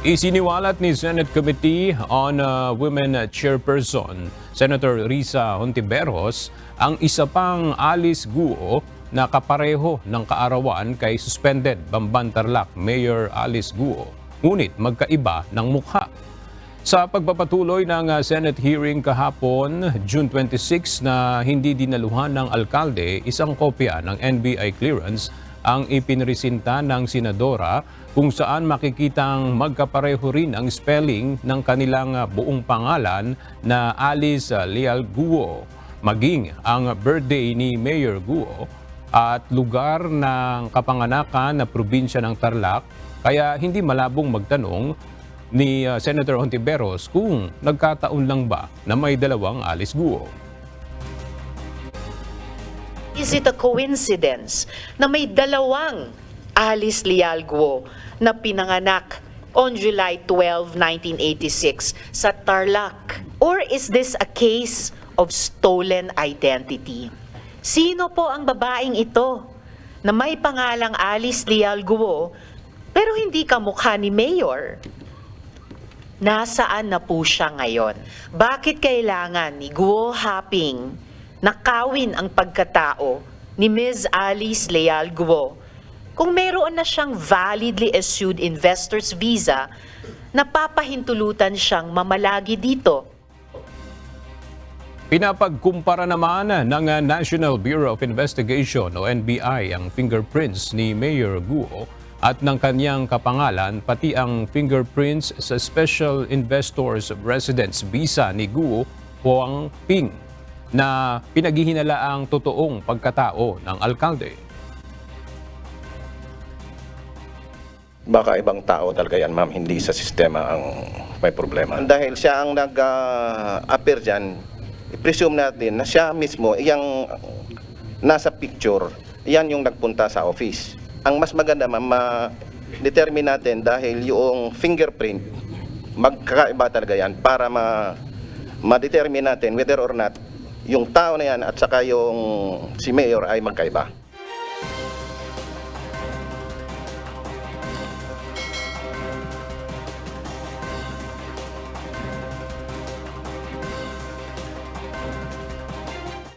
Isiniwalat ni Senate Committee on Women Chairperson Senator Risa Hontiveros ang isa pang Alice Guo na kapareho ng kaarawan kay suspended Bamban Tarlac Mayor Alice Guo, ngunit magkaiba ng mukha. Sa pagpapatuloy ng Senate hearing kahapon, June 26 na hindi dinaluhan ng alkalde, isang kopya ng NBI clearance ang ipinresinta ng senadora kung saan makikitang magkapareho rin ang spelling ng kanilang buong pangalan na Alice Leal Guo, maging ang birthday ni Mayor Guo at lugar ng kapanganakan na probinsya ng Tarlac, kaya hindi malabong magtanong ni Senator Hontiveros kung nagkataon lang ba na may dalawang Alice Guo. Is it a coincidence na may dalawang Alice Leal Guo na pinanganak on July 12, 1986 sa Tarlac? Or is this a case of stolen identity? Sino po ang babaeng ito na may pangalang Alice Leal Guo pero hindi kamukha ni Mayor? Nasaan na po siya ngayon? Bakit kailangan ni Guo Haping nakawin ang pagkatao ni Ms. Alice Leal Guo kung meron na siyang validly issued investor's visa na papahintulutan siyang mamalagi dito? Pinapagkumpara naman ng National Bureau of Investigation o NBI ang fingerprints ni Mayor Guo at ng kanyang kapangalan, pati ang fingerprints sa Special Investors Residence Visa ni Guo Huang Ping na pinaghihinala ang totoong pagkatao ng alkalde. Baka ibang tao talaga yan, ma'am, hindi sa sistema ang may problema. Dahil siya ang nag-appear dyan, i-presume natin na siya mismo, yung nasa picture, yan yung nagpunta sa office. Ang mas maganda, ma'am, ma-determine natin dahil yung fingerprint, magkakaiba talaga yan para ma-determine natin whether or not yung tao na yan at saka yung si Mayor ay magkaiba.